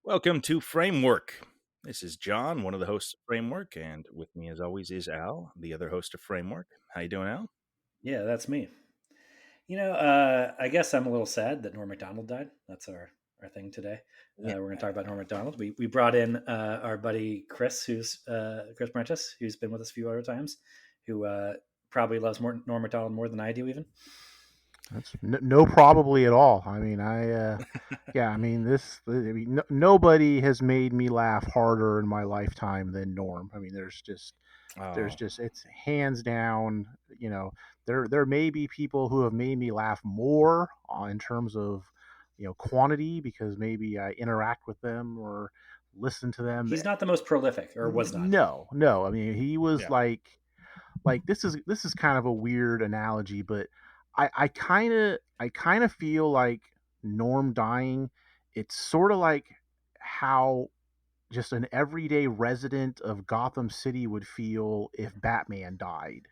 Welcome to Framework. This is John, one of the hosts of Framework, and with me, as always, is Al, the other host of Framework. How you doing, Al? Yeah, that's me. I guess I'm a little sad that Norm Macdonald died. That's our thing today. Yeah. We're going to talk about Norm Macdonald. We brought in our buddy Chris, who's Chris Prentice, who's been with us a few other times, who probably loves Norm Macdonald more than I do, even. That's no probably at all. Yeah, I mean, nobody has made me laugh harder in my lifetime than Norm. I mean, it's hands down. There may be people who have made me laugh more in terms of, quantity because maybe I interact with them or listen to them. He's not the most prolific, or was not. No. I mean, he was Yeah. like this is kind of a weird analogy, but I kind of feel like Norm dying. It's sort of like how just an everyday resident of Gotham City would feel if Batman died.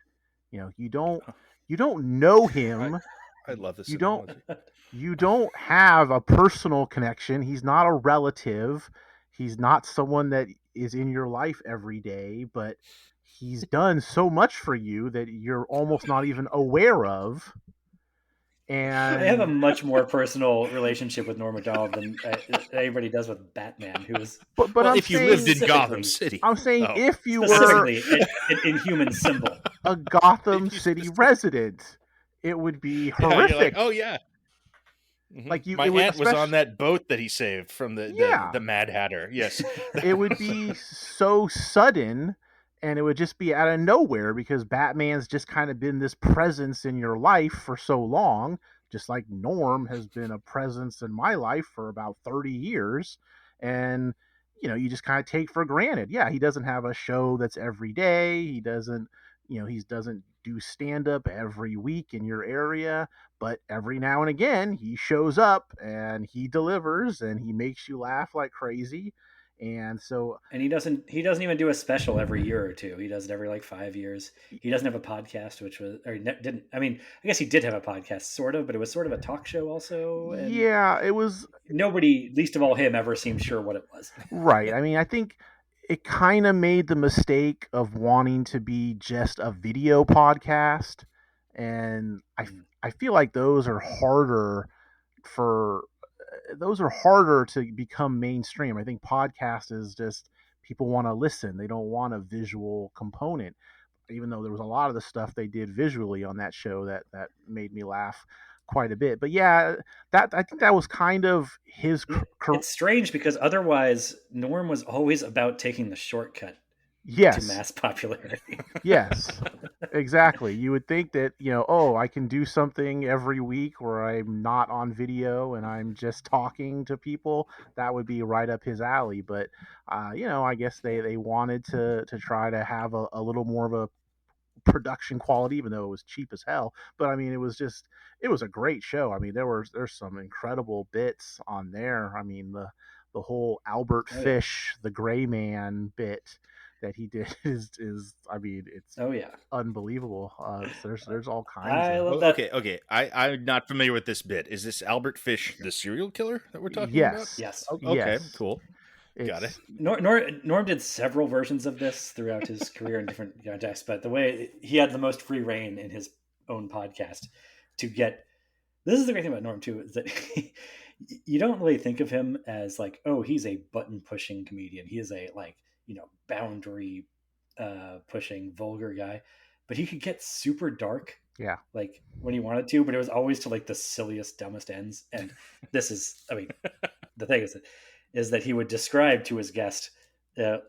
You don't know him. I love this. You don't have a personal connection. He's not a relative. He's not someone that is in your life every day, but he's done so much for you that you're almost not even aware of. And I have a much more personal relationship with Norm Macdonald than anybody does with Batman, who is. but well, I'm if you lived in Gotham City, I'm saying if you were specifically an inhuman symbol, a Gotham City resident, it would be horrific. Like, oh yeah. Mm-hmm. Like my aunt was on that boat that he saved from the Mad Hatter. Yes, it would be so sudden, and it would just be out of nowhere because Batman's just kind of been this presence in your life for so long, just like Norm has been a presence in my life for about 30 years, and you just kind of take for granted. Yeah, he doesn't have a show that's every day. He doesn't do stand up every week in your area, but every now and again he shows up and he delivers and he makes you laugh like crazy. And he doesn't even do a special every year or two. He does it every like 5 years. He doesn't have a podcast, which was, or didn't. I mean, I guess he did have a podcast, sort of, but it was sort of a talk show also. And yeah, it was. Nobody, least of all him, ever seemed sure what it was. Right. I mean, I think it kind of made the mistake of wanting to be just a video podcast, and I feel like those are harder to become mainstream. I think podcast is just people want to listen. They don't want a visual component. Even though there was a lot of the stuff they did visually on that show that made me laugh quite a bit. But yeah, that I think that was kind of his. It's strange because otherwise Norm was always about taking the shortcut. Yes. To mass popularity. Yes, exactly. You would think that, I can do something every week where I'm not on video and I'm just talking to people. That would be right up his alley. But, I guess they wanted to try to have a little more of a production quality, even though it was cheap as hell. But I mean, it was a great show. I mean, there's some incredible bits on there. I mean, the whole Albert Fish, the Gray Man bit that he did is I mean, it's unbelievable. There's all kinds of okay. I'm not familiar with this bit. Is this Albert Fish, the serial killer that we're talking about? Yes. Okay, yes. Cool. Got it. Norm did several versions of this throughout his career in different contexts, but the way he had the most free reign in his own podcast to get. This is the great thing about Norm too, is that you don't really think of him as like, oh, he's a button pushing comedian. He is a boundary pushing vulgar guy, but he could get super dark. Yeah. Like when he wanted to, but it was always to like the silliest, dumbest ends. And this is, I mean, the thing is that he would describe to his guest, and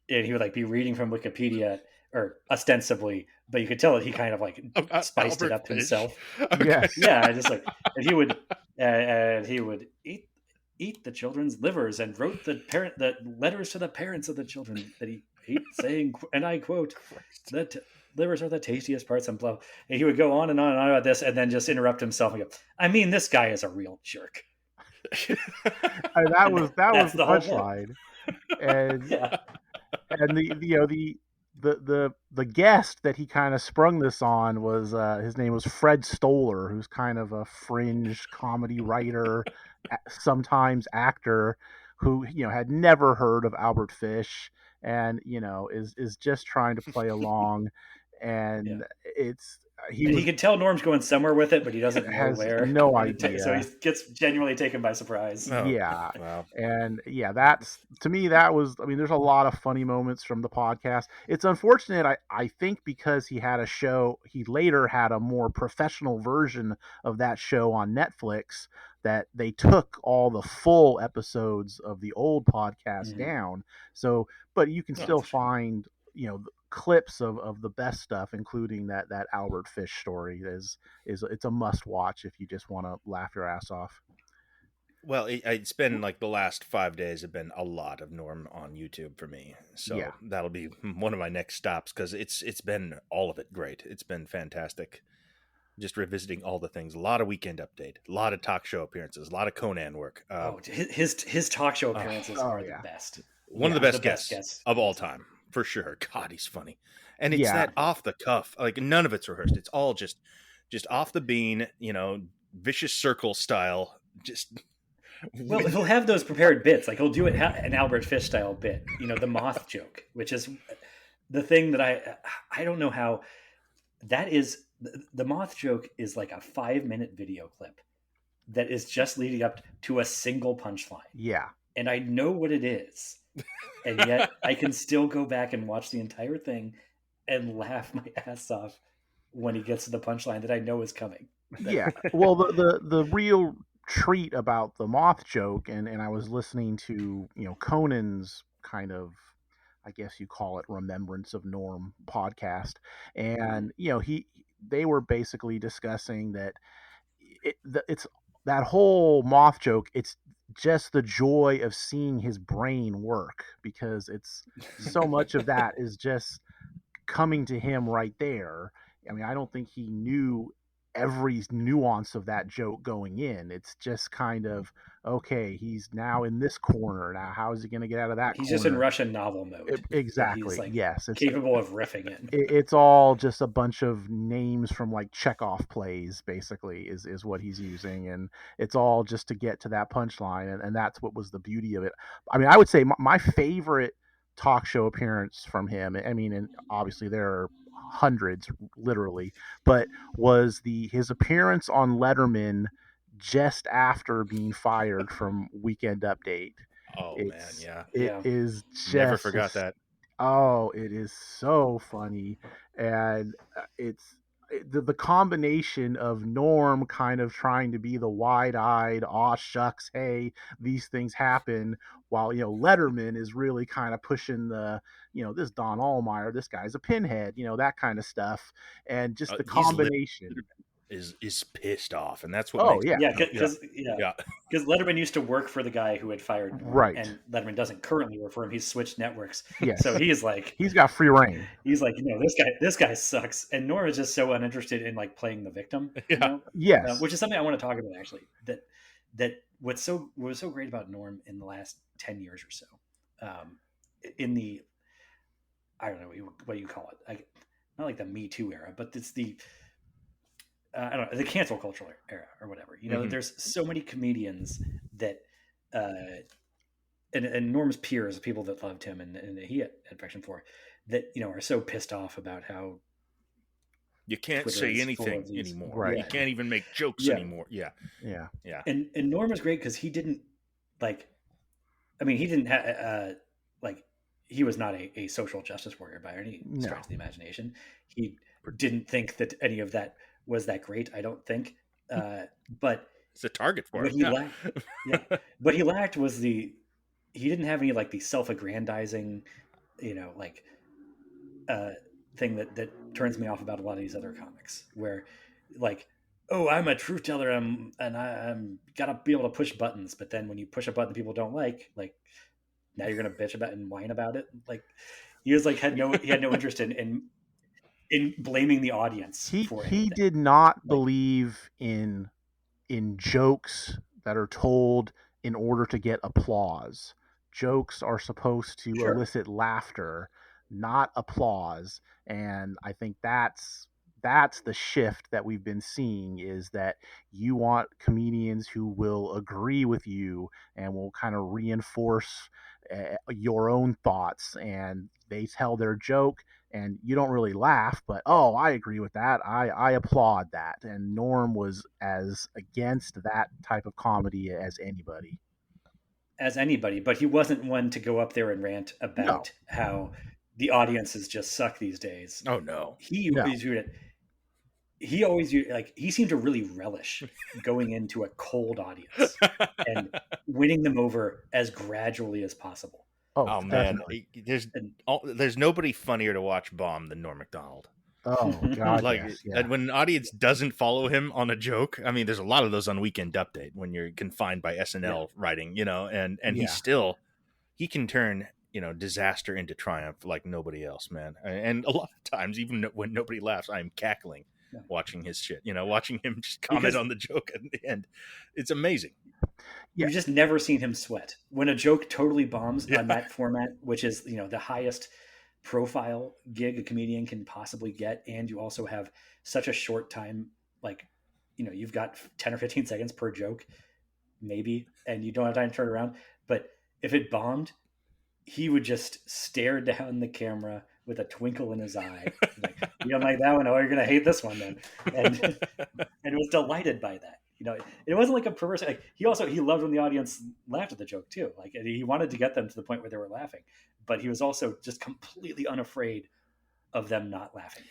he would like be reading from Wikipedia or ostensibly, but you could tell that he kind of like spiced Albert it up Fish. Himself. Okay. Yeah, just like, and he would eat the children's livers and wrote the letters to the parents of the children that he ate, saying, and I quote, that livers are the tastiest parts and blah. And he would go on and on and on about this, and then just interrupt himself and go, I mean, this guy is a real jerk. that was the punchline. And and the guest that he kind of sprung this on was his name was Fred Stoller, who's kind of a fringe comedy writer, sometimes actor, who had never heard of Albert Fish, and is just trying to play along, Yeah. and it's he And he was can tell Norm's going somewhere with it, but he doesn't know has where. no So he idea. gets genuinely taken by surprise. Oh, Yeah. wow. And yeah, that's to me, that was, I mean, there's a lot of funny moments from the podcast. It's unfortunate, I think, because he had a show, he later had a more professional version of that show on Netflix, that they took all the full episodes of the old podcast Mhm. down. So, but you can Oh, still That's a shame. find, clips of the best stuff, including that Albert Fish story. Is it's a must watch if you just want to laugh your ass off. Well, it's been like the last 5 days have been a lot of Norm on YouTube for me, Yeah. so that'll be one of my next stops because it's been all of it great. It's been fantastic, just revisiting all the things. A lot of Weekend Update, a lot of talk show appearances, a lot of Conan work. Oh, his talk show Oh, appearances Oh are the yeah. best. one of the He's best the best guests guest. of all time for sure. God, he's funny, and it's Yeah. that off the cuff. Like none of it's rehearsed. It's all just off the bean. Vicious circle style. Just Well, he'll have those prepared bits. Like he'll do it an Albert Fish style bit. The moth joke, which is the thing that I don't know how that is. The moth joke is like a 5-minute video clip that is just leading up to a single punchline. Yeah. And I know what it is. And yet I can still go back and watch the entire thing and laugh my ass off when he gets to the punchline that I know is coming. Yeah. Well, the real treat about the moth joke, and I was listening to Conan's kind of, I guess you call it, Remembrance of Norm podcast, and they were basically discussing that it's that whole moth joke. It's just the joy of seeing his brain work, because it's so much of that is just coming to him right there. I mean, I don't think he knew every nuance of that joke going in. It's just kind of, okay, he's now in this corner. Now, how is he going to get out of that He's corner? just in Russian novel mode. Exactly. He's like yes. It's capable of riffing in. it's all just a bunch of names from like Chekhov plays, basically, is what he's using, and it's all just to get to that punchline, and that's what was the beauty of it. I mean, I would say my favorite talk show appearance from him, I mean, and obviously there are hundreds, literally, but was his appearance on Letterman just after being fired from Weekend Update. Oh man, yeah. It Yeah. is Never just forgot that. Oh, it is so funny, and it's the combination of Norm kind of trying to be the wide-eyed, aw shucks, hey, these things happen, while Letterman is really kind of pushing the, this Don Allmeyer, this guy's a pinhead, that kind of stuff, and just the He's combination. is pissed off, and that's what Oh makes yeah, Yeah, yeah. because Letterman used to work for the guy who had fired Norm, Right. and Letterman doesn't currently work for him. He's switched networks, yes. so he's like, He's got free reign. he's like, this guy sucks, and Norm is just so uninterested in like playing the victim, Yeah. Yes. which is something I want to talk about actually. That what was so great about Norm in the last 10 years or so, in the, I don't know what you call it, like not like the Me Too era, but it's the I don't know, the cancel cultural era or whatever. Mhm. There's so many comedians that, and Norm's peers, people that loved him and he had affection for, that are so pissed off about how You can't Twitter say is full anything of these- anymore. Right. You can't even make jokes Yeah. anymore. Yeah. Yeah. Yeah. And Norm was great because he didn't like. I mean, he didn't have like he was not a social justice warrior by any No. stretch of the imagination. He didn't think that any of that was that great. I don't think, but It's a target for what him. he lacked, what he lacked was he didn't have any like the self-aggrandizing, like thing that turns me off about a lot of these other comics, where like, oh, I'm a truth teller, I'm gotta be able to push buttons, but then when you push a button people don't like now you're gonna bitch about and whine about it. Like he was like had no interest in blaming the audience for anything. He did not believe in jokes that are told in order to get applause. Jokes are supposed to Sure. elicit laughter, not applause, and I think that's that's the shift that we've been seeing, is that you want comedians who will agree with you and will kind of reinforce your own thoughts, and they tell their joke and you don't really laugh, but oh, I agree with that. I applaud that. And Norm was as against that type of comedy as anybody. But he wasn't one to go up there and rant No, about how the audiences just suck these days. Oh no. He no. always viewed it. He always viewed, like, he seemed to really relish going into a cold audience and winning them over as gradually as possible. Oh, Oh man, definitely. And there's nobody funnier to watch bomb than Norm Macdonald. Oh God, Like, yes, yeah. and when an audience doesn't follow him on a joke, I mean, there's a lot of those on Weekend Update when you're confined by SNL writing, and Yeah. he can turn disaster into triumph like nobody else, man. And a lot of times, even when nobody laughs, I'm cackling Yeah. watching his shit. Watching him just comment Because on the joke at the end, it's amazing. Yeah. you've just never seen him sweat. When a joke totally bombs Yeah. on that format, which is the highest profile gig a comedian can possibly get, and you also have such a short time, like you've got 10 or 15 seconds per joke, maybe, and you don't have time to turn around. But if it bombed, he would just stare down the camera with a twinkle in his eye, like, you don't like that one? Oh, you're gonna hate this one then. And was delighted by that. It wasn't like a perverse. Like, he loved when the audience laughed at the joke too. Like, he wanted to get them to the point where they were laughing, but he was also just completely unafraid of them not laughing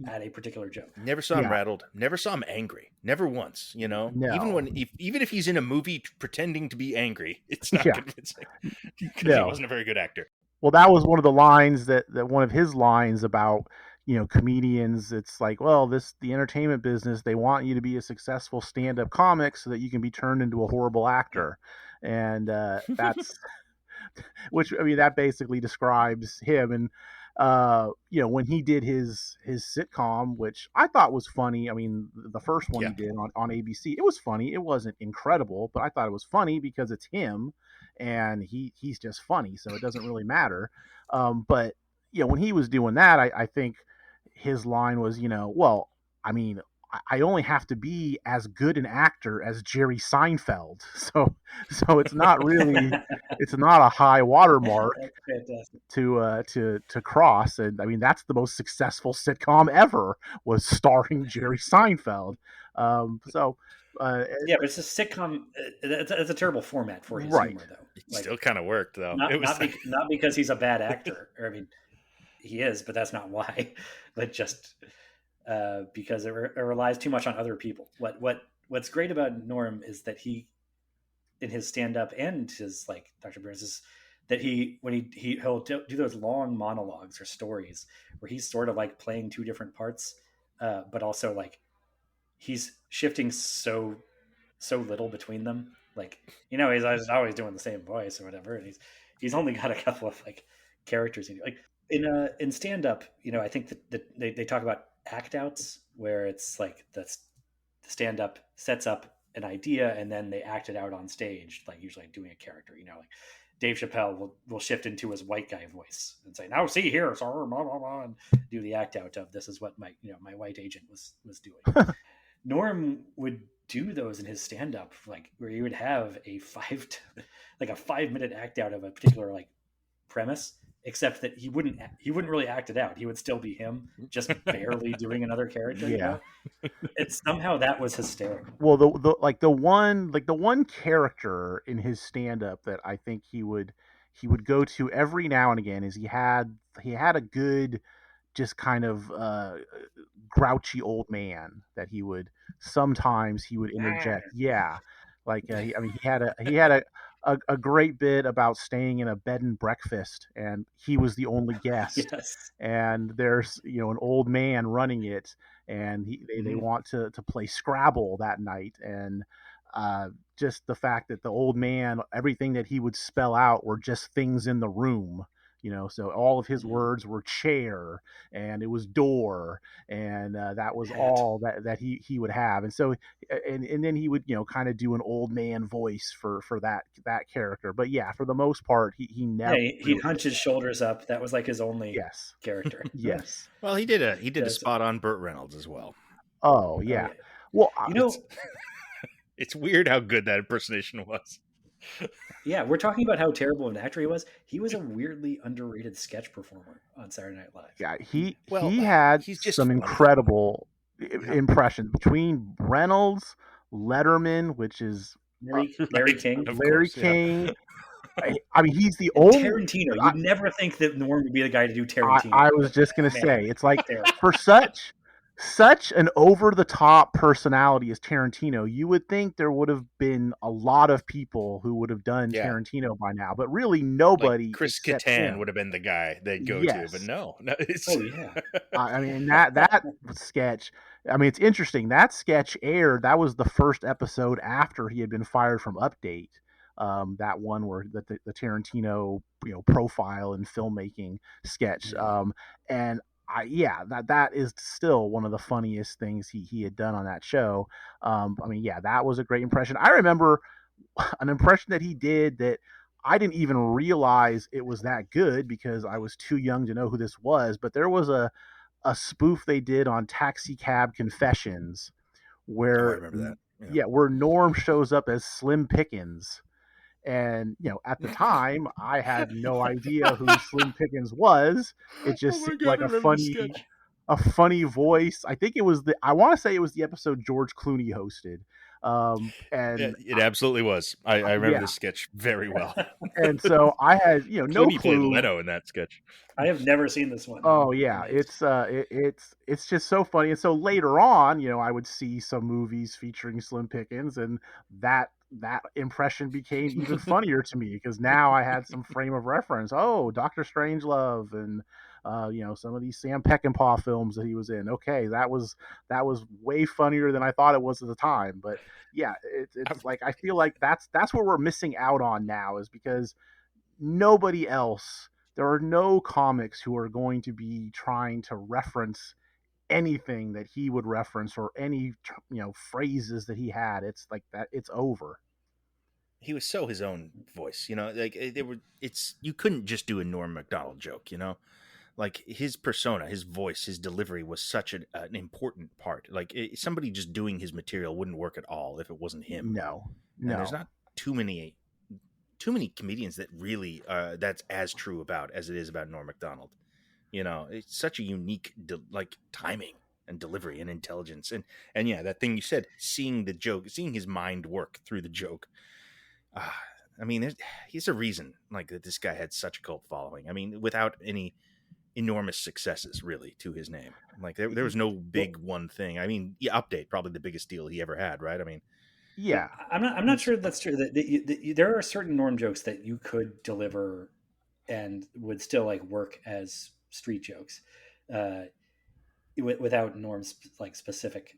at a particular joke. Never saw him Yeah. rattled. Never saw him angry. Never once. No. Even if he's in a movie pretending to be angry, it's not Yeah. convincing because he No. wasn't a very good actor. Well, that was one of the lines that one of his lines about comedians. It's like, well, the entertainment business, they want you to be a successful stand-up comic so that you can be turned into a horrible actor, and that's which, I mean, that basically describes him. And when he did his sitcom, which I thought was funny. I mean, the first one Yeah. he did on ABC, it was funny. It wasn't incredible, but I thought it was funny because it's him, and he's just funny, so it doesn't really matter. But when he was doing that, I think his line was, well, I mean, I only have to be as good an actor as Jerry Seinfeld, so it's not really, it's not a high watermark That's fantastic. to cross. And I mean, that's the most successful sitcom ever, was starring Jerry Seinfeld. Yeah, but it's a sitcom. It's a terrible format for his Right. humor, though. It still kind of worked though. Not, It was not because he's a bad actor. Or, I mean, he is, but that's not why. But just because it relies too much on other people. What's great about Norm is that he, in his stand up and his, like, Dr. Burns, is that he'll do those long monologues or stories where he's sort of like playing two different parts, but also, like, he's shifting so little between them. Like, he's always doing the same voice or whatever, and he's only got a couple of, like, characters. Like, in stand up, I think that they talk about act outs, where it's like the stand up sets up an idea and then they act it out on stage, like usually doing a character. Like Dave Chappelle will shift into his white guy voice and say, "Now see here, sir," blah, blah, blah, and do the act out of, "This is what my white agent was doing." Norm would do those in his stand up, like, where he would have a 5-minute act out of a particular, like, premise, except that he wouldn't really act it out. He would still be him, just barely doing another character. Yeah. It's somehow that was hysterical. Well, the one character in his stand up that I think he would go to every now and again is he had a good, just kind of grouchy old man that he would interject. Yeah, like I mean, he had a great bit about staying in a bed and breakfast, and he was the only guest. Yes. And there's an old man running it, and they want to play Scrabble that night, and just the fact that the old man, everything that he would spell out were just things in the room, So all of his words were chair, and it was door, and that was Hat. all that he would have. And so and then he would kind of do an old man voice for that character. But yeah, for the most part, he never he'd hunch his shoulders up. That was like his only yes character. yes. Well, he did a spot on Burt Reynolds as well. Oh yeah. Well, it's weird how good that impersonation was. Yeah, we're talking about how terrible of an actor he was. He was a weirdly underrated sketch performer on Saturday Night Live. Yeah, he had some incredible impressions between Reynolds, Letterman, which is Larry King. Larry King. Yeah. I mean, he's the only Tarantino. You'd never think that Norm would be the guy to do Tarantino. I was just gonna say, it's like for such an over-the-top personality as Tarantino, you would think there would have been a lot of people who would have done Tarantino by now, but really nobody. Like Chris Kattan would have been the guy they'd go to, but no. Oh yeah. I mean that sketch. I mean, it's interesting. That sketch aired. That was the first episode after he had been fired from Update. That one where the Tarantino profile and filmmaking sketch. And that is still one of the funniest things he had done on that show. I mean, yeah, that was a great impression. I remember an impression that he did that I didn't even realize it was that good because I was too young to know who this was. But there was a spoof they did on Taxi Cab Confessions where I remember that. Where Norm shows up as Slim Pickens. And, at the time, I had no idea who Slim Pickens was. It just seemed like a funny voice. I think I want to say it was the episode George Clooney hosted. And it absolutely was. I remember this sketch very well. And so I had, no Clooney clue. played Leto in that sketch. I have never seen this one. Oh yeah, it's just so funny. And so later on, I would see some movies featuring Slim Pickens, and that impression became even funnier to me because now I had some frame of reference. Oh, Dr. Strangelove and some of these Sam Peckinpah films that he was in. Okay, that was way funnier than I thought it was at the time. But yeah, it's like I feel like that's what we're missing out on now is because nobody else. There are no comics who are going to be trying to reference anything that he would reference or any phrases that he had. It's like that. It's over. He was so his own voice, like you couldn't just do a Norm Macdonald joke, like his persona, his voice, his delivery was such an important part. Like somebody just doing his material wouldn't work at all if it wasn't him. No. And there's not too many comedians that really that's as true about as it is about Norm Macdonald. It's such a unique timing and delivery and intelligence and yeah, that thing you said, seeing the joke, seeing his mind work through the joke. I mean, he's a reason that this guy had such a cult following. I mean, without any enormous successes really to his name. Like there was no big one thing. I mean, Update, probably the biggest deal he ever had, right? I mean, yeah, I'm not sure that's true. That there are certain Norm jokes that you could deliver and would still work as street jokes without Norm's specific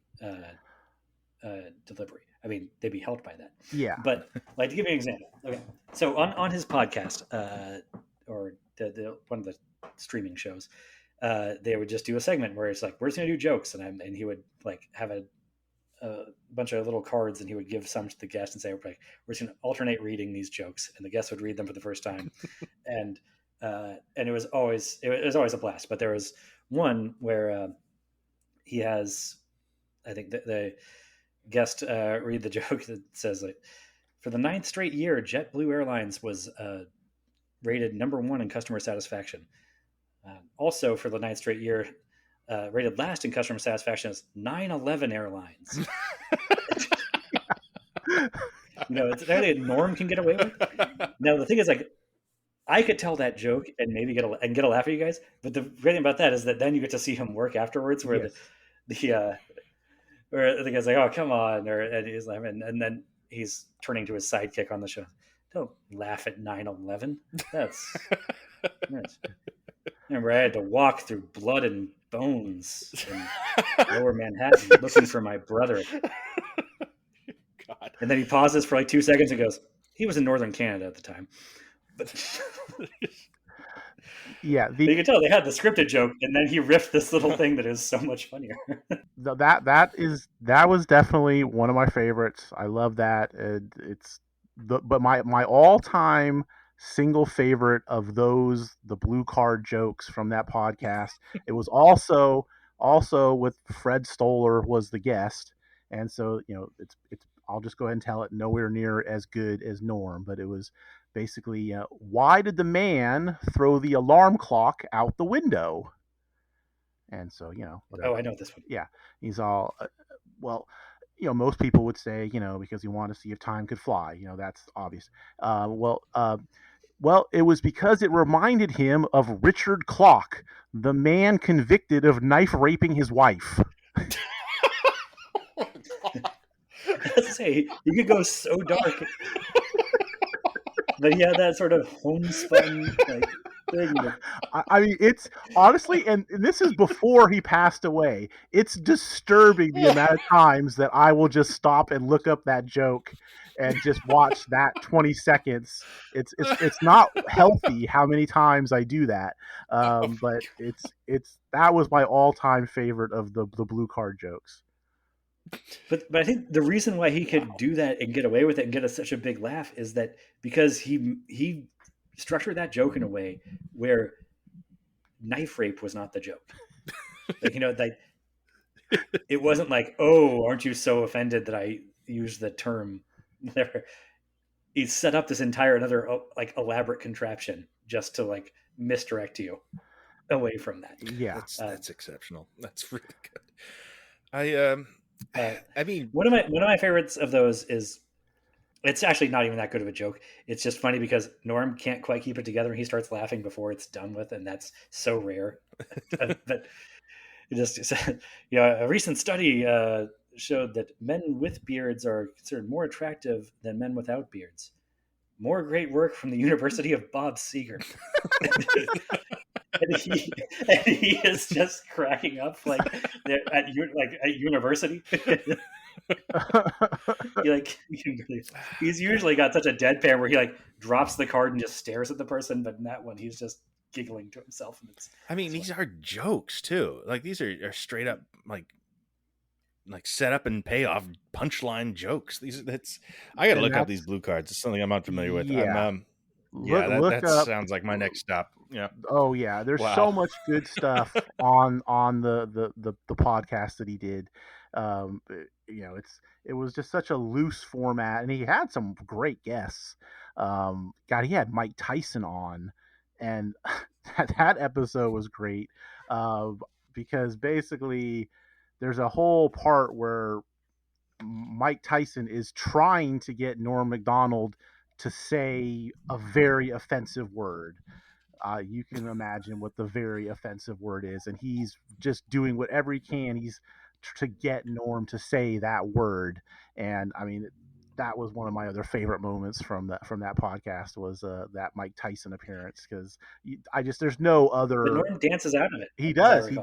delivery. I mean, they'd be helped by that. Yeah. But to give you an example, okay. So on his podcast or the one of the streaming shows, they would just do a segment where it's we're just gonna do jokes, and he would have a bunch of little cards, and he would give some to the guest and say, we're just going to alternate reading these jokes, and the guest would read them for the first time. and it was always a blast. But there was one where he has, I think the guest read the joke that says for the 9th straight year, JetBlue Airlines was rated number 1 in customer satisfaction. Also for the 9th straight year, rated last in customer satisfaction is 9/11 Airlines. It's anything Norm can get away with. Now the thing is, I could tell that joke and maybe get a laugh at you guys, but the great thing about that is that then you get to see him work afterwards, where where the guy's oh come on, and he's laughing, and then he's turning to his sidekick on the show. Don't laugh at 9/11. That's. Remember, I had to walk through blood and bones in Lower Manhattan looking for my brother. God. And then he pauses for 2 seconds and goes, he was in Northern Canada at the time. But Yeah, you can tell they had the scripted joke, and then he riffed this little thing that is so much funnier. that was definitely one of my favorites. I love that. But my all time single favorite of the blue card jokes from that podcast. It was also with Fred Stoller was the guest, and so it's I'll just go ahead and tell it, nowhere near as good as Norm, but it was basically, why did the man throw the alarm clock out the window? And so, Oh, whatever. I know this one. Yeah, he's all, well, most people would say, because he wanted to see if time could fly. That's obvious. Well, it was because it reminded him of Richard Clark, the man convicted of knife raping his wife. Let's say you could go so dark, but he had that sort of homespun like thing. I mean, it's honestly, and this is before he passed away. It's disturbing the amount of times that I will just stop and look up that joke and just watch that 20 seconds. It's not healthy how many times I do that. But it's that was my all time favorite of the blue card jokes. But I think the reason why he could do that and get away with it and get such a big laugh is that because he structured that joke in a way where knife rape was not the joke. Like it wasn't like, oh, aren't you so offended that I used the term whatever. He set up this entire another like elaborate contraption just to like misdirect you away from that. Yeah, that's exceptional. That's really good. I mean, one of my favorites of those is, it's actually not even that good of a joke. It's just funny because Norm can't quite keep it together and he starts laughing before it's done with, and that's so rare. But it just a recent study showed that men with beards are considered more attractive than men without beards. More great work from the University of Bob Seger. and he is just cracking up like at university. He's usually got such a deadpan where he like drops the card and just stares at the person, but in that one he's just giggling to himself. And these are jokes too. Like these are straight up like set up and payoff punchline jokes. I gotta look up these blue cards. It's something I'm not familiar with. Yeah. That sounds like my next stop. Yeah. Oh yeah, there's so much good stuff on the podcast that he did. It was just such a loose format, and he had some great guests. God, he had Mike Tyson on, and that episode was great because basically there's a whole part where Mike Tyson is trying to get Norm Macdonald to say a very offensive word. You can imagine what the very offensive word is, and he's just doing whatever he can. He's to get Norm to say that word, and I mean, that was one of my other favorite moments from that podcast was that Mike Tyson appearance, because there's no other. But Norm dances out of it. He does. He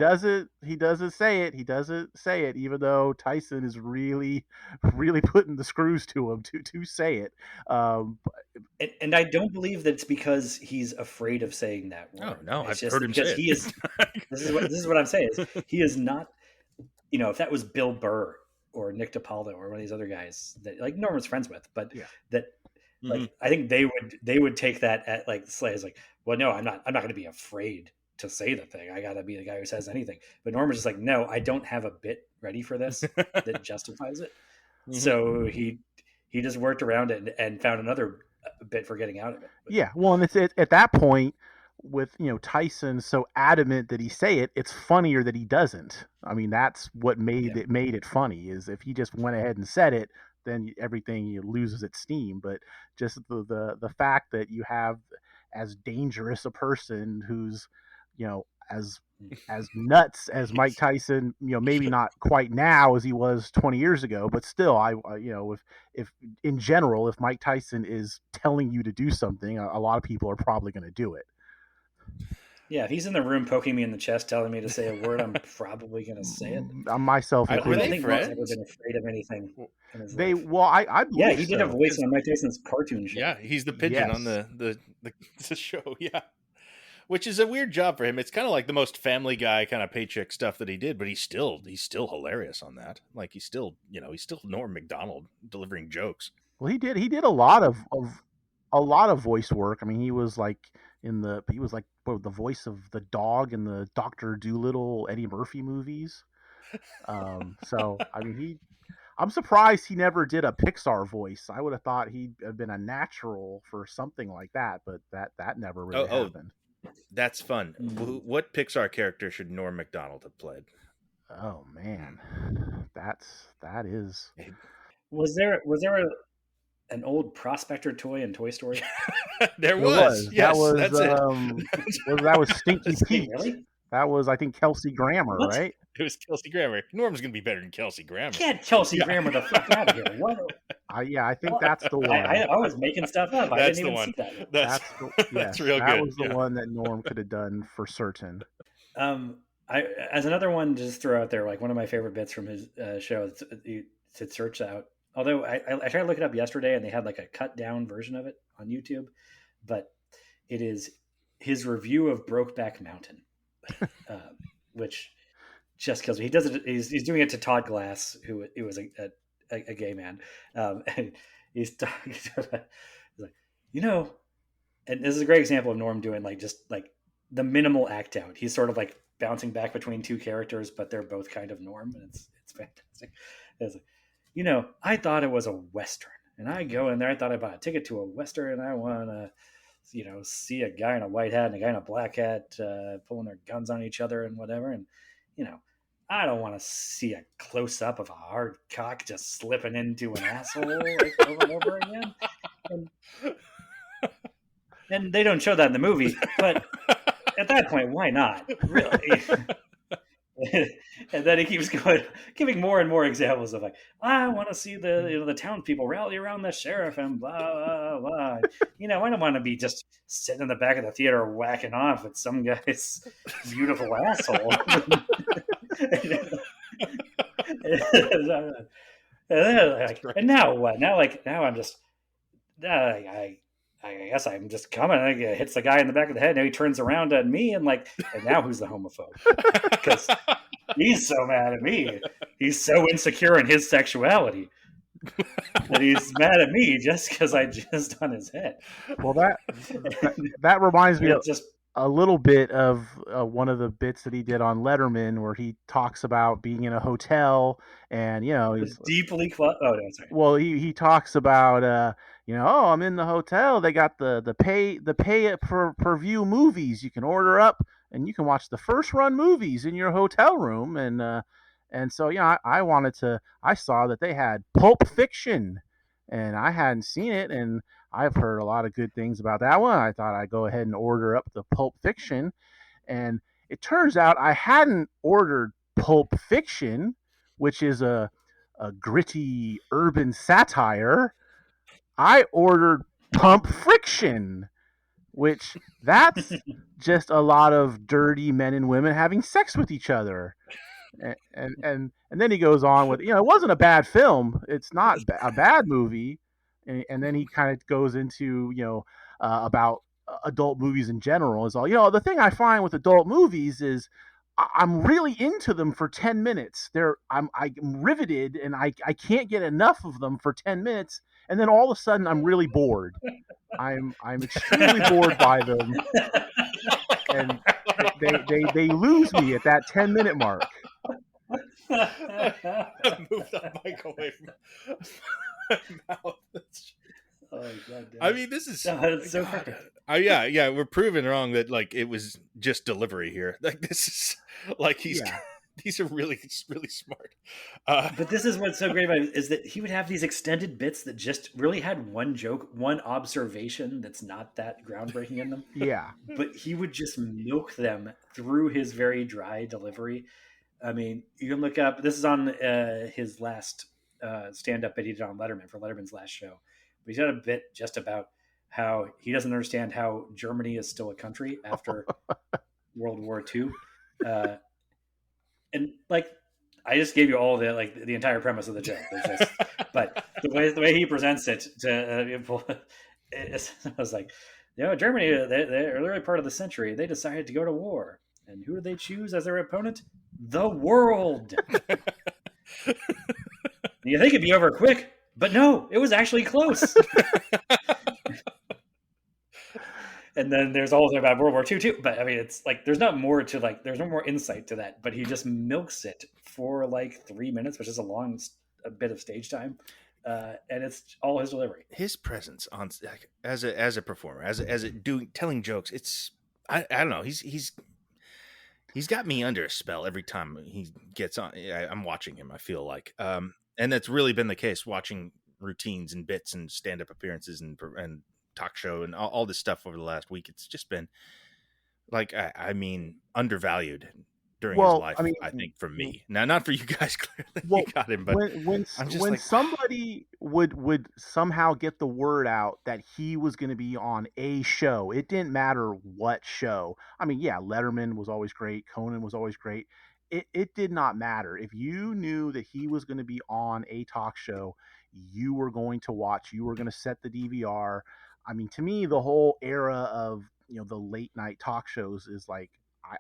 doesn't say it. He doesn't say it, even though Tyson is really, really putting the screws to him to say it. And I don't believe that it's because he's afraid of saying that word. Oh no, I've heard him say it. He is. This is what I'm saying. He is not. If that was Bill Burr or Nick DiPaolo or one of these other guys that like Norm was friends with, but that like I think they would take that at like Slay is like, well, no, I'm not going to be afraid to say the thing. I got to be the guy who says anything. But Norm was just like, no, I don't have a bit ready for this that justifies it. So he just worked around it and found another bit for getting out of it. Yeah, well, and it's at that point with Tyson so adamant that he say it, it's funnier that he doesn't. I mean, that's what made it funny, is if he just went ahead and said it, then everything loses its steam. But just the fact that you have as dangerous a person who's as nuts as Mike Tyson, maybe not quite now as he was 20 years ago, but still, if in general, if Mike Tyson is telling you to do something, a lot of people are probably going to do it. Yeah, if he's in the room poking me in the chest, telling me to say a word, I'm probably going to say it. Myself included. I don't think Mark's ever been afraid of anything in his life. I believe he did a voice on Mike Tyson's cartoon show. Yeah, he's the pigeon on the show. Yeah. which is a weird job for him. It's kind of like the most Family Guy kind of paycheck stuff that he did, but he's still hilarious on that. Like he's still Norm Macdonald delivering jokes. Well, he did a lot of voice work. I mean, he was like the voice of the dog in the Doctor Doolittle Eddie Murphy movies. So I mean, I'm surprised he never did a Pixar voice. I would have thought he'd have been a natural for something like that, but that never really happened. That's fun. What Pixar character should Norm Macdonald have played? Oh man, that is. Was there an old prospector toy in Toy Story? There was. Yes, that's it. That was Stinky Pete. Really? That was, I think, Kelsey Grammer, What? right? It was Kelsey Grammer. Norm's gonna be better than Kelsey Grammer. Can't Kelsey Grammer the fuck out of here. What? I think that's the one. I was making stuff up. I didn't even see that. That's real good. That was the one that Norm could have done for certain. As another one, just throw out there, like one of my favorite bits from his show to search out. Although I tried to look it up yesterday, and they had like a cut down version of it on YouTube, but it is his review of Brokeback Mountain, which just kills me. He does it. He's doing it to Todd Glass, who was a gay man, and he's talking about, he's like, and this is a great example of Norm doing just the minimal act out. He's sort of like bouncing back between two characters, but they're both kind of Norm, and it's fantastic. It's like, I thought it was a Western, and I go in there. I thought I bought a ticket to a Western, and I want to, see a guy in a white hat and a guy in a black hat pulling their guns on each other and whatever. And, I don't want to see a close up of a hard cock just slipping into an asshole over and over again. And they don't show that in the movie, but at that point, why not? Really? And then he keeps going, giving more and more examples of I want to see the town people rally around the sheriff and blah blah blah. I don't want to be just sitting in the back of the theater whacking off at some guy's beautiful asshole. And now what? Now I'm just I guess I'm just coming. I think it hits the guy in the back of the head. Now he turns around at me and now who's the homophobe? Because he's so mad at me. He's so insecure in his sexuality that he's mad at me just because I just on his head. Well, that reminds me of a little bit of one of the bits that he did on Letterman, where he talks about being in a hotel and he's deeply. Oh no, sorry. Well, he talks about. I'm in the hotel. They got the pay per view movies. You can order up and you can watch the first run movies in your hotel room. And so I saw that they had Pulp Fiction, and I hadn't seen it, and I've heard a lot of good things about that one. I thought I'd go ahead and order up the Pulp Fiction, and it turns out I hadn't ordered Pulp Fiction, which is a gritty urban satire. I ordered Pump Friction, which that's just a lot of dirty men and women having sex with each other. And then he goes on with, it wasn't a bad film. It's not a bad movie. And then he kind of goes into, about adult movies in general. Is all, the thing I find with adult movies is I'm really into them for 10 minutes. I'm riveted, and I can't get enough of them for 10 minutes. And then all of a sudden, I'm really bored. I'm extremely bored by them, and they lose me at that 10-minute mark. Move the mic away from my mouth. Oh, God, I mean, this is so perfect. Yeah, we're proving wrong that it was just delivery here. This is these are really smart. But this is what's so great about it, is that he would have these extended bits that just really had one joke, one observation that's not that groundbreaking in them. Yeah. But he would just milk them through his very dry delivery. I mean, you can look up, this is on his last stand-up bit he did on Letterman for Letterman's last show. But he's got a bit just about how he doesn't understand how Germany is still a country after World War II. And I just gave you all the entire premise of the joke. But the way he presents it to people, I was like, Germany, they're early part of the century, they decided to go to war. And who did they choose as their opponent? The world. You think it'd be over quick, but no, it was actually close. And then there's all the about World War II too. But I mean, it's like there's not more to like. There's no more insight to that. But he just milks it for like 3 minutes, which is a bit of stage time, and it's all his delivery. His presence on like, as a performer, as telling jokes. It's I don't know. He's got me under a spell every time he gets on. I'm watching him. I feel like, and that's really been the case. Watching routines and bits and stand up appearances and talk show and all this stuff over the last week. It's just been like, I mean, undervalued during his life. I think for me, now, not for you guys. Clearly, you got him, but when like, somebody would somehow get the word out that he was going to be on a show, it didn't matter what show. I mean, yeah, Letterman was always great. Conan was always great. It did not matter. If you knew that he was going to be on a talk show, you were going to watch. You were going to set the DVR. I mean, to me, the whole era of the late night talk shows is like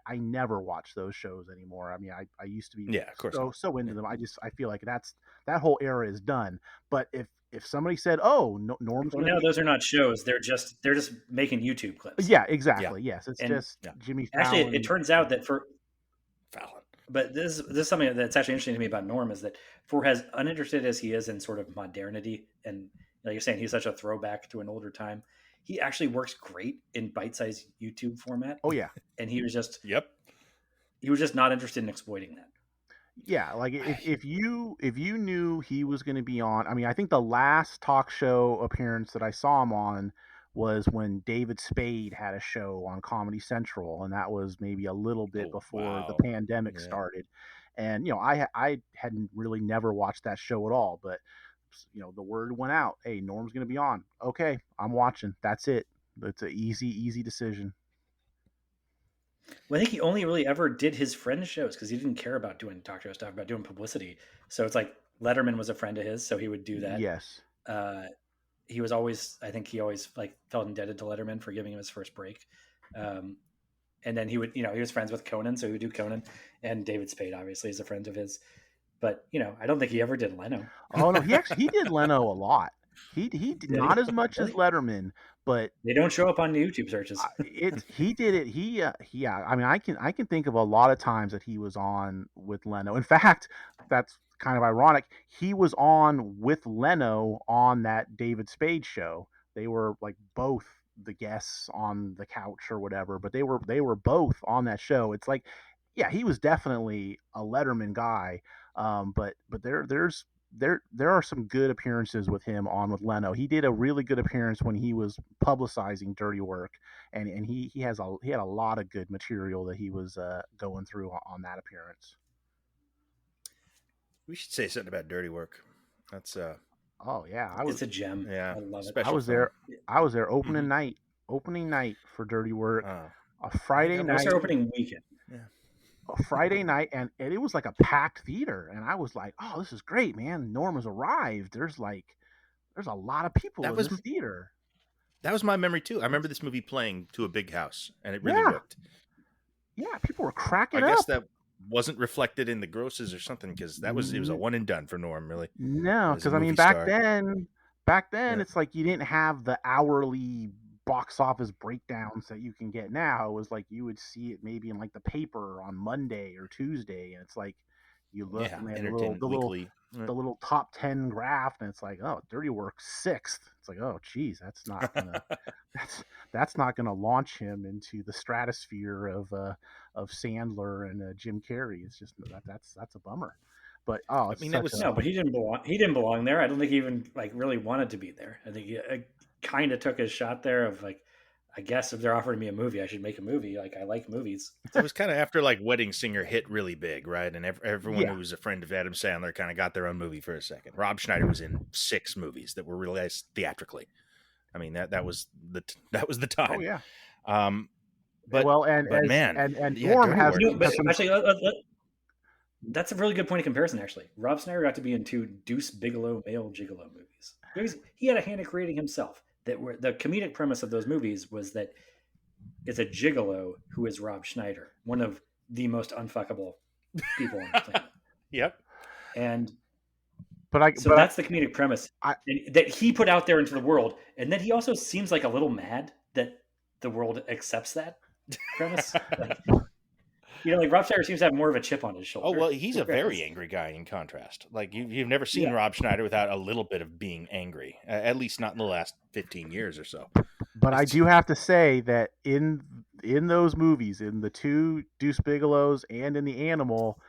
I never watch those shows anymore. I mean, I used to be of course so into them. I feel like that whole era is done. But if somebody said, "Oh, Norm's," well, no, those are not shows. They're just making YouTube clips. Yeah, exactly. Yeah. Yes, it's just Jimmy Fallon. Actually, it turns out that for Fallon. But this is something that's actually interesting to me about Norm is that for as uninterested as he is in sort of modernity, and like you're saying, he's such a throwback to an older time. He actually works great in bite-sized YouTube format. Oh yeah, and he was just he was just not interested in exploiting that. Yeah, like if you knew he was going to be on, I mean, I think the last talk show appearance that I saw him on was when David Spade had a show on Comedy Central, and that was maybe a little bit before the pandemic started. And I hadn't really never watched that show at all, but the word went out, hey, Norm's going to be on. Okay, I'm watching. That's it. It's an easy decision. Well, I think he only really ever did his friend shows because he didn't care about doing talk show stuff, about doing publicity. So it's like Letterman was a friend of his, so he would do that. Yes. He was always, I think he always like felt indebted to Letterman for giving him his first break. And then he would, he was friends with Conan, so he would do Conan, and David Spade obviously is a friend of his. But I don't think he ever did Leno. Oh no, he did Leno a lot. He did not as much as Letterman, but they don't show up on YouTube searches. He did it. Yeah. I mean, I can think of a lot of times that he was on with Leno. In fact, that's kind of ironic. He was on with Leno on that David Spade show. They were like both the guests on the couch or whatever, but they were both on that show. It's like, yeah, he was definitely a Letterman guy. But there are some good appearances with him on with Leno. He did a really good appearance when he was publicizing Dirty Work, and he had a lot of good material that he was going through on that appearance. We should say something about Dirty Work. That's oh yeah, it's a gem. Yeah, I love it. I was there opening night for Dirty Work, a Friday night. What's our opening weekend? Yeah. A Friday night, and it was like a packed theater, and I was like, "Oh, this is great, man! Norm has arrived." There's a lot of people in this theater. That was my memory too. I remember this movie playing to a big house, and it really worked. Yeah, people were cracking up. I guess that wasn't reflected in the grosses or something, because it was a one and done for Norm, really. No, because I mean, back then, it's like you didn't have the hourly box office breakdowns that you can get now. It was like you would see it maybe in like the paper on Monday or Tuesday, and it's like you look and they had the little top 10 graph, and it's like, oh, Dirty Work 6th. It's like, oh geez, that's not gonna launch him into the stratosphere of Sandler and Jim Carrey. It's just that's a bummer. But but he didn't belong. He didn't belong there. I don't think he even like really wanted to be there. I think he kind of took his shot there of like, I guess if they're offering me a movie, I should make a movie. Like, I like movies. It was kind of after like Wedding Singer hit really big, right? And everyone who was a friend of Adam Sandler kind of got their own movie for a second. Rob Schneider was in 6 movies that were released theatrically. I mean, that was the time. Oh yeah. But Norm has. Actually, that's a really good point of comparison. Actually, Rob Schneider got to be in 2 Deuce Bigelow male gigolo movies. He had a hand in creating himself. that were the comedic premise of those movies was that it's a gigolo who is Rob Schneider, one of the most unfuckable people on the planet. Yep. And But so that's the comedic premise I that he put out there into the world. And then he also seems like a little mad that the world accepts that premise. Like, like Rob Schneider seems to have more of a chip on his shoulder. Oh, well, he's a very angry guy in contrast. Like, you've never seen Rob Schneider without a little bit of being angry, at least not in the last 15 years or so. But I do have to say that in those movies, in the two Deuce Bigelows and in The Animal,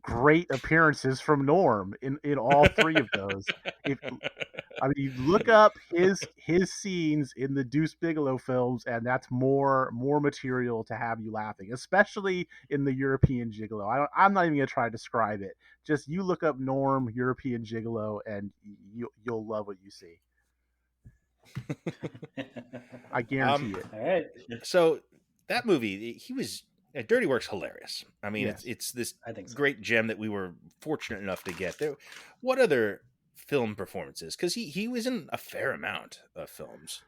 great appearances from Norm in all three of those. You look up his scenes in the Deuce Bigelow films, and that's more material to have you laughing, especially in the European Gigolo. I'm not even gonna try to describe it. Just you look up Norm European Gigolo, and you'll love what you see. I guarantee it. All right. So that movie, he was Dirty Work's hilarious. I mean, Yes. it's this I think so. great gem that we were fortunate enough to get. What other film performances? Because he was in a fair amount of films.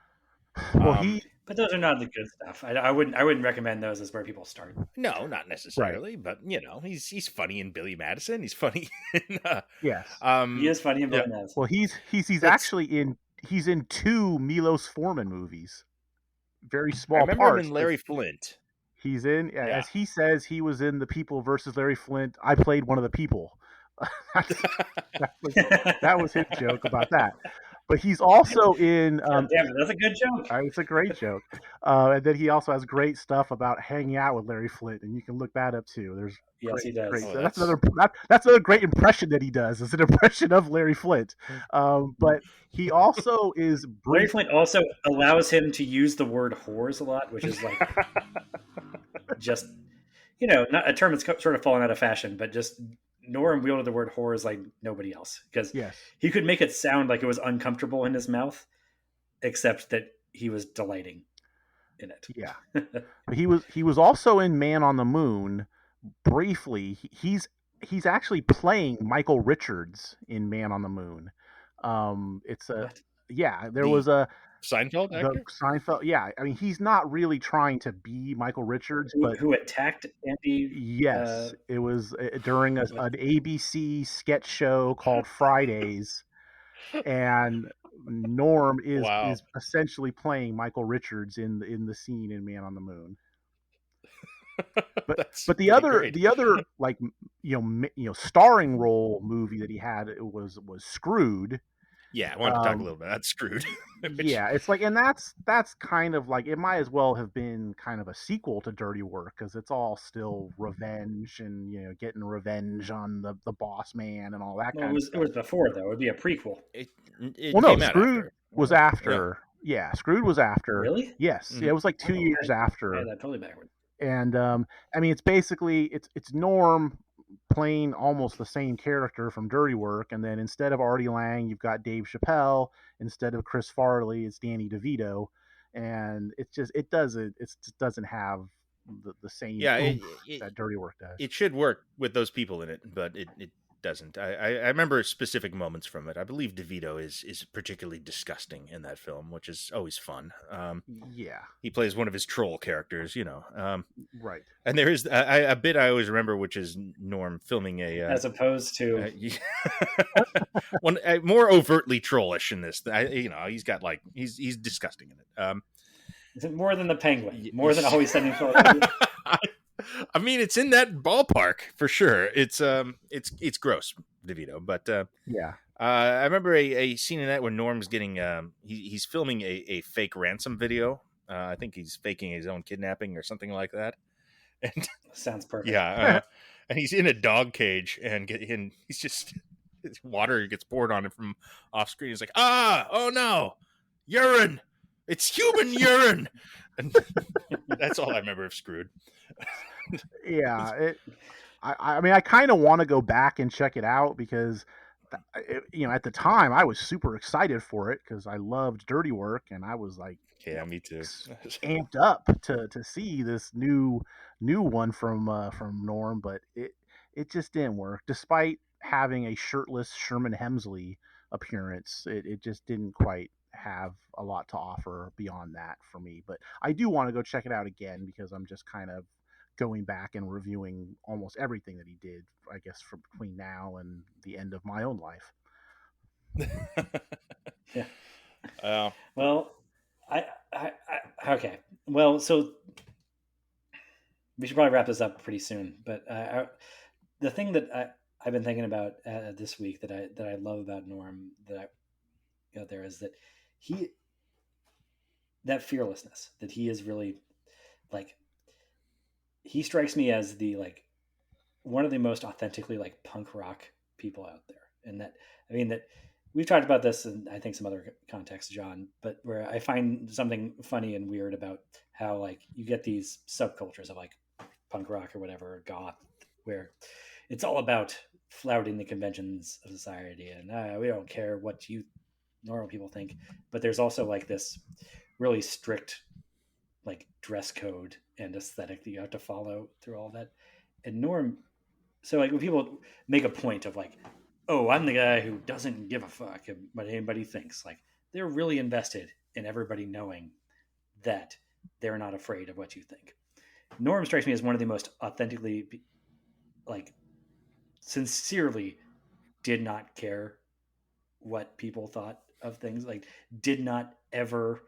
Well, but those are not the good stuff. I wouldn't recommend those as where people start. No, not necessarily. Right. But he's funny in Billy Madison. He's funny in yes. He is funny in Billy Madison. Well, he's actually in two Milos Forman movies. Very small parts. I remember him in Larry Flint. He's in, as he says, he was in The People versus Larry Flint. I played one of the people. that was his joke about that. But he's also in. Damn it, that's a good joke. It's a great joke. And then he also has great stuff about hanging out with Larry Flint, and you can look that up too. He does. That's another great impression that he does. It's an impression of Larry Flint. But he also is. Larry Flint also allows him to use the word whores a lot, which is like just not a term that's sort of fallen out of fashion, but just Norm wielded the word whores like nobody else, because he could make it sound like it was uncomfortable in his mouth, except that he was delighting in it. Yeah. he was also in Man on the Moon briefly. He's actually playing Michael Richards in Man on the Moon. It's a what? Yeah, there was a Seinfeld actor? Seinfeld, yeah. I mean, he's not really trying to be Michael Richards, but who attacked Andy? Yes, it was during an ABC sketch show called Fridays, and Norm is essentially playing Michael Richards in the scene in Man on the Moon. But the other like starring role movie that he had was Screwed. Yeah, I wanted to talk a little bit about Screwed. Yeah, it's like, and that's kind of like, it might as well have been kind of a sequel to Dirty Work, because it's all still revenge and getting revenge on the boss man and all that kind of stuff. It was before, though. It would be a prequel. Screwed was after. Yeah, Screwed was after. Really? Yes, it was like 2 years after. Yeah, that's totally backward. And I mean, it's basically it's Norm playing almost the same character from Dirty Work, and then instead of Artie Lang, you've got Dave Chappelle. Instead of Chris Farley, it's Danny DeVito, and it just doesn't have the same that Dirty Work does. It should work with those people in it, but it doesn't. I remember specific moments from it. I believe DeVito is particularly disgusting in that film, which is always fun. He plays one of his troll characters, right. And there is a bit I always remember, which is Norm filming as opposed to one more overtly trollish in this. He's got he's disgusting in it. Is it more than the Penguin? More than Always Sunny in Philadelphia? I mean, it's in that ballpark for sure. It's gross, DeVito, but I remember a scene in that where Norm's getting he's filming a fake ransom video. I think he's faking his own kidnapping or something like that. And sounds perfect. Yeah, and he's in a dog cage, and he's just water gets poured on him from off screen. He's like, oh no, urine! It's human urine, and that's all I remember of Screwed. Yeah, I mean, I kind of want to go back and check it out, because at the time I was super excited for it because I loved Dirty Work, and I was like, yeah, me too, amped up to see this new one from Norm, but it just didn't work. Despite having a shirtless Sherman Hemsley appearance, it just didn't quite have a lot to offer beyond that for me. But I do want to go check it out again because I'm just kind of going back and reviewing almost everything that he did, I guess, from between now and the end of my own life. Yeah. Uh, Well, okay. Well, so we should probably wrap this up pretty soon. But the thing that I've been thinking about this week that I love about Norm that I got there is that he that fearlessness that he is really like he strikes me as the like one of the most authentically like punk rock people out there. And that I mean that we've talked about this in I think some other contexts, John, but where I find something funny and weird about how like you get these subcultures of like punk rock or whatever, or goth, where it's all about flouting the conventions of society and we don't care what you normal people think. But there's also like this really strict like dress code and aesthetic that you have to follow through all that. And Norm, so like when people make a point of like, oh, I'm the guy who doesn't give a fuck what anybody thinks, like they're really invested in everybody knowing that they're not afraid of what you think. Norm strikes me as one of the most authentically, like, sincerely did not care what people thought of things. Like, did not ever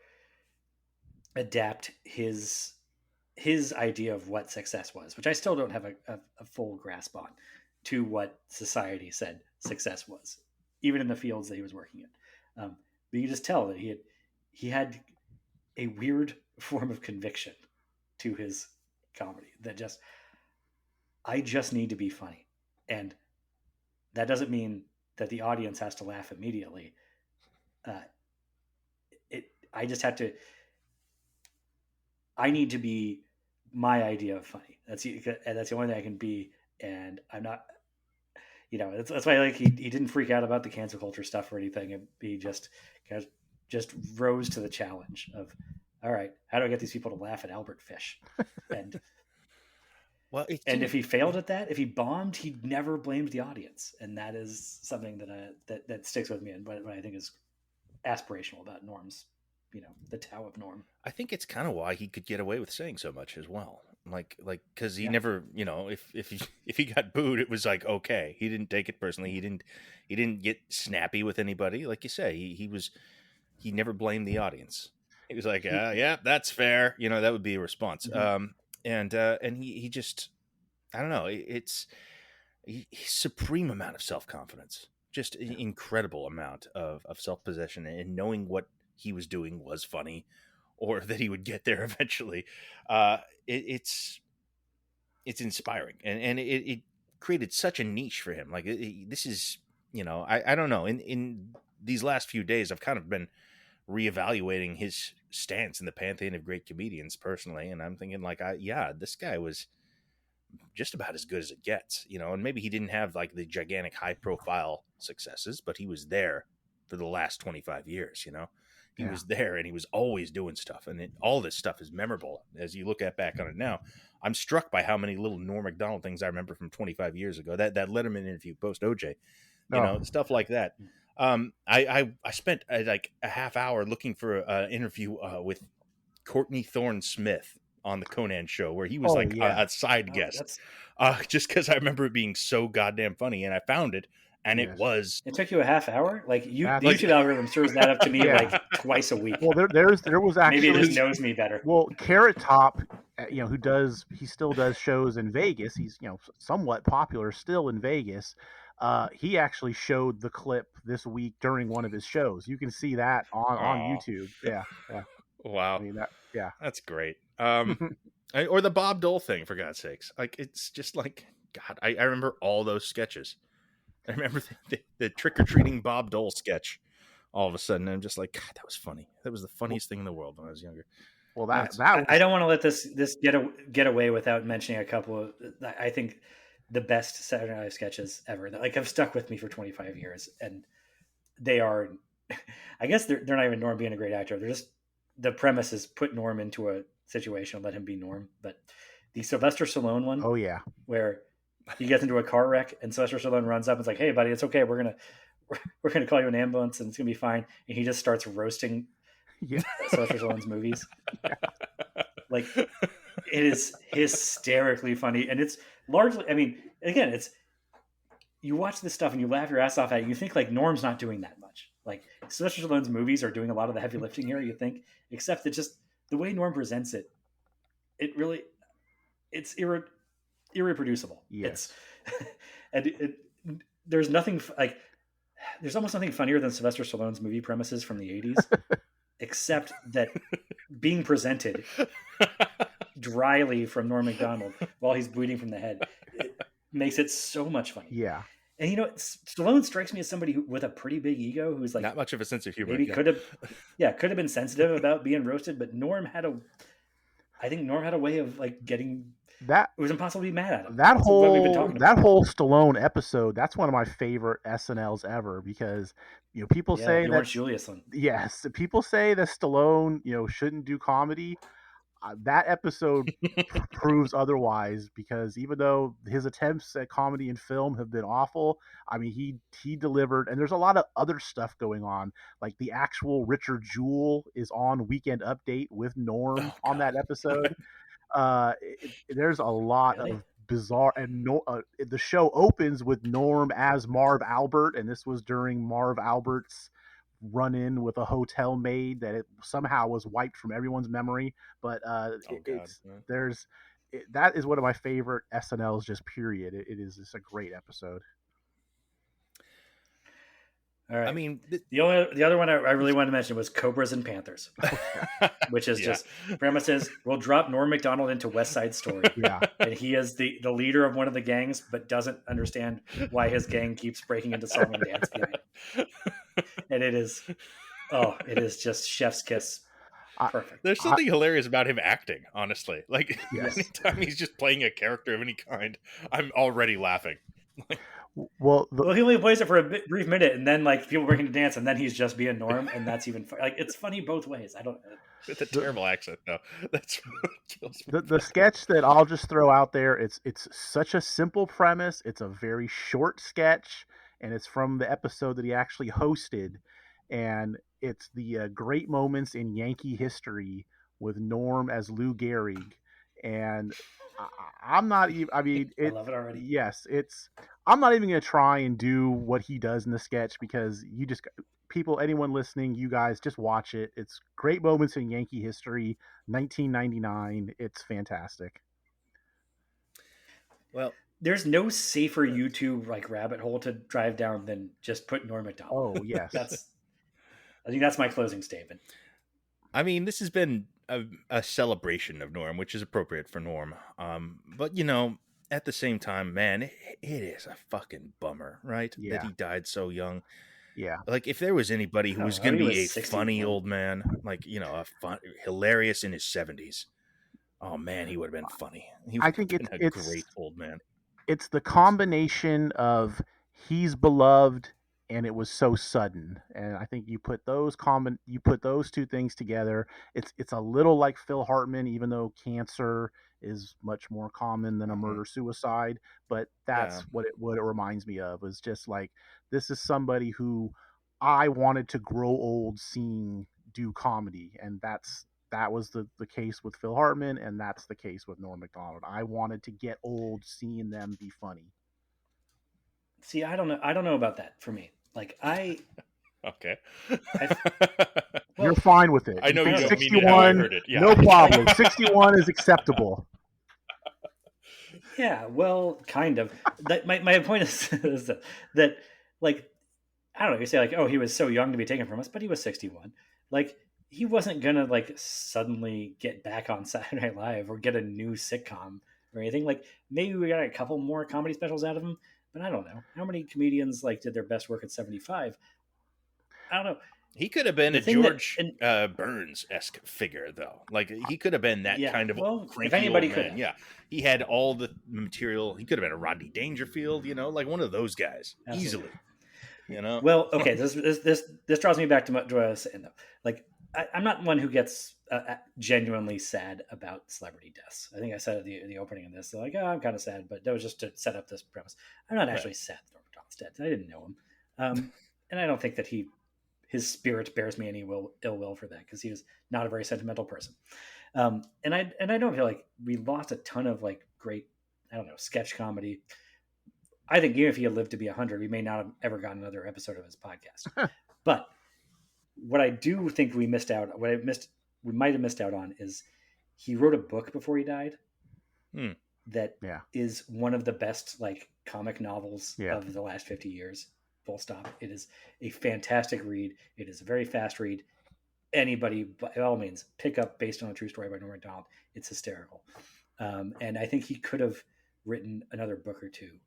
adapt his idea of what success was, which I still don't have a full grasp on, to what society said success was, even in the fields that he was working in. But you just tell that he had a weird form of conviction to his comedy that just I just need to be funny, and that doesn't mean that the audience has to laugh immediately. Uh, I just have to. I need to be my idea of funny. That's the only thing I can be, and I'm not. That's why like he didn't freak out about the cancel culture stuff or anything. He just kind of just rose to the challenge of, all right, how do I get these people to laugh at Albert Fish? And well, it and didn't. if he failed at that, if he bombed, he never blamed the audience, and that is something that sticks with me, and what I think is aspirational about Norm's, the Tao of Norm. I think it's kind of why he could get away with saying so much as well. Like because he Yeah. never, if he got booed, it was like okay. He didn't take it personally. He didn't get snappy with anybody. Like you say, he never blamed the audience. He was like, yeah, that's fair. That would be a response. Mm-hmm. And he just, I don't know. It's supreme amount of self confidence, just an incredible amount of self possession, and knowing what he was doing was funny, or that he would get there eventually. It's inspiring, and it created such a niche for him. Like this is, I don't know. In these last few days, I've kind of been reevaluating his stance in the pantheon of great comedians personally, and I'm thinking like, this guy was just about as good as it gets, and maybe he didn't have like the gigantic high profile successes, but he was there for the last 25 years, he was there and he was always doing stuff, and all this stuff is memorable as you look back on it now. I'm struck by how many little Norm Macdonald things I remember from 25 years ago, that Letterman interview post OJ, stuff like that. I spent like a half hour looking for an interview with Courtney Thorne Smith on the Conan show, where he was a side guest, just because I remember it being so goddamn funny, and I found it, and it was. It took you a half hour. Like the YouTube algorithm serves that up to me like twice a week. Well, there was actually, maybe it just knows me better. Well, Carrot Top, he still does shows in Vegas. He's somewhat popular still in Vegas. He actually showed the clip this week during one of his shows. You can see that on YouTube. Yeah. Wow. I mean that's great. Or the Bob Dole thing, for God's sakes. Like, it's just like, God, I remember all those sketches. I remember the trick-or-treating Bob Dole sketch all of a sudden. I'm just like, God, that was funny. That was the funniest thing in the world when I was younger. Well, I don't want to let this get away without mentioning a couple of, I think, the best Saturday Night Live sketches ever that like have stuck with me for 25 years. And they are, I guess they're not even Norm being a great actor. They're just, the premise is put Norm into a situation and let him be Norm. But the Sylvester Stallone one, oh yeah, where he gets into a car wreck and Sylvester Stallone runs up and is like, "Hey, buddy, it's okay. We're we're going to call you an ambulance and it's going to be fine. And he just starts roasting Yeah. Sylvester Stallone's movies. Yeah. Like, it is hysterically funny. And it's largely, I mean, again, it's, you watch this stuff and you laugh your ass off at it. You think like Norm's not doing that much. Like Sylvester Stallone's movies are doing a lot of the heavy lifting here, you think, except that just the way Norm presents it, it really, it's irreproducible. Yes. It's, and there's nothing like, there's almost nothing funnier than Sylvester Stallone's movie premises from the 80s, except that being presented dryly from Norm Macdonald while he's bleeding from the head, it makes it so much funny. Yeah. And you know, Stallone strikes me as somebody with a pretty big ego, who's like not much of a sense of humor. Maybe could have been sensitive about being roasted, but I think Norm had a way of like getting that. It was impossible to be mad at him. That That's what we've been whole talking about. Stallone episode, that's one of my favorite SNLs ever, because people say the that Orange Julius one. Yes, people say that Stallone shouldn't do comedy. That episode proves otherwise, because even though his attempts at comedy in film have been awful, I mean he delivered. And there's a lot of other stuff going on, like the actual Richard Jewell is on Weekend Update with Norm on that episode. There's a lot of bizarre, and the show opens with Norm as Marv Albert, and this was during Marv Albert's run in with a hotel maid that it somehow was wiped from everyone's memory. But that is one of my favorite SNLs, just period. It is just a great episode. All right. I mean, the other one I really wanted to mention was Cobras and Panthers, which is just premises. We'll drop Norm Macdonald into West Side Story. Yeah. And he is the leader of one of the gangs, but doesn't understand why his gang keeps breaking into song and dance behind him. And it is just chef's kiss. Perfect. There's something hilarious about him acting, honestly. Like, yes. Anytime he's just playing a character of any kind, I'm already laughing. Well, he only plays it for a brief minute, and then like people break into dance, and then he's just being Norm, and that's even like it's funny both ways. I don't. With a terrible accent, though. That's what kills me. The sketch that I'll just throw out there. It's such a simple premise. It's a very short sketch, and it's from the episode that he actually hosted, and it's the great moments in Yankee history with Norm as Lou Gehrig. And I'm not even. I mean, I love it already. Yes, I'm not even going to try and do what he does in the sketch, because anyone listening, you guys just watch it. It's great moments in Yankee history, 1999. It's fantastic. Well, there's no safer YouTube like rabbit hole to drive down than just put Norm Macdonald. Oh yes, I think that's my closing statement. I mean, this has been a celebration of Norm, which is appropriate for Norm. But at the same time, man, it is a fucking bummer, right? Yeah. That he died so young. Yeah. Like, if there was anybody who was going to be a funny old man, like, hilarious in his 70s, oh man, he would have been funny. I think it's a great old man. It's the combination of he's beloved and it was so sudden, and I think you put those two things together. It's a little like Phil Hartman, even though cancer is much more common than a murder suicide. But that's what it reminds me of. Is just like, this is somebody who I wanted to grow old seeing do comedy, and that was the case with Phil Hartman, and that's the case with Norm Macdonald. I wanted to get old seeing them be funny. See, I don't know about that for me. Like okay. You're fine with it. I know you don't 61, mean it how I heard it. Yeah. No problem. 61 is acceptable. Yeah, well, kind of. My point is that, like, I don't know. You say like, oh, he was so young to be taken from us, but he was 61. Like, he wasn't gonna like suddenly get back on Saturday Night Live or get a new sitcom or anything. Like, maybe we got a couple more comedy specials out of him, but I don't know how many comedians like did their best work at 75. I don't know. He could have been a George Burns-esque figure, though. Like, he could have been that kind of cranky if anybody old man. could. Yeah, he had all the material. He could have been a Rodney Dangerfield, like one of those guys, easily. Well, okay, this draws me back to what I was saying, though. Like, I'm not one who gets genuinely sad about celebrity deaths. I think I said at the opening of this, like, oh, I'm kind of sad, but that was just to set up this premise. I'm not actually sad that Norm Macdonald's dead. I didn't know him. and I don't think that his spirit bears me any ill will for that, because he was not a very sentimental person. And I don't feel like we lost a ton of like great, I don't know, sketch comedy. I think even if he had lived to be 100, we may not have ever gotten another episode of his podcast. But what I do think we might have missed out on is he wrote a book before he died that Yeah. is one of the best like comic novels Yeah. of the last 50 years. Full stop. It is a fantastic read. It is a very fast read. Anybody, by all means, pick up Based on a True Story by Norm Macdonald. It's hysterical. And I think he could have written another book or two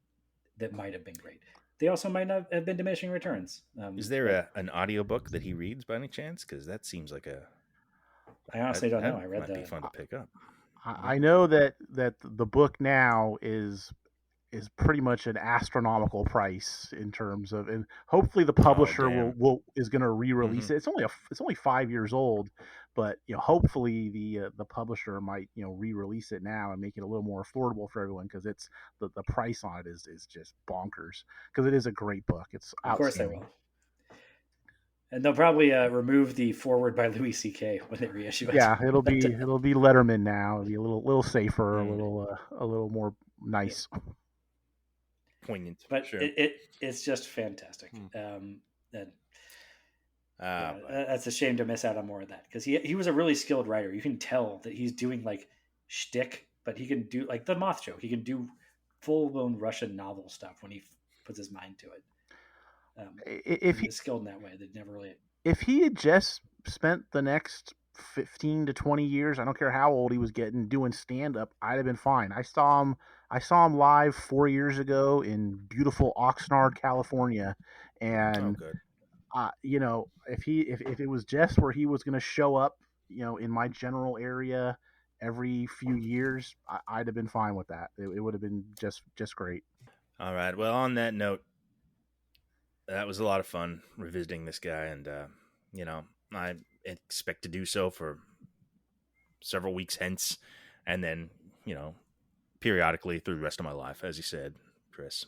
that might have been great. They also might not have been diminishing returns. Is there an audiobook that he reads by any chance? Because that seems like I honestly don't know. I read might be fun to pick up. I know that the book now is pretty much an astronomical price in terms of, and hopefully the publisher is going to re-release it. It's only 5 years old, but hopefully the publisher might re-release it now and make it a little more affordable for everyone, because it's the price on it is just bonkers, because it is a great book. It's of course they will. And they'll probably remove the foreword by Louis C.K. when they reissue it. Yeah, it'll be Letterman now. It'll be a little safer, a little more nice. Poignant, but sure. It's just fantastic. That's a shame to miss out on more of that, because he was a really skilled writer. You can tell that he's doing like shtick, but he can do like the Moth Show. He can do full blown Russian novel stuff when he puts his mind to it. If he's skilled in that way, they'd never really. If he had just spent the next 15 to 20 years, I don't care how old he was getting, doing stand up, I'd have been fine. I saw him live 4 years ago in beautiful Oxnard, California, and if it was just where he was going to show up, in my general area every few years, I'd have been fine with that. It would have been just great. All right. Well, on that note, that was a lot of fun revisiting this guy, and I expect to do so for several weeks hence, and then periodically through the rest of my life, as you said, Chris.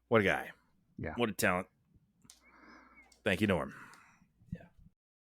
What a guy! Yeah, what a talent. Thank you, Norm.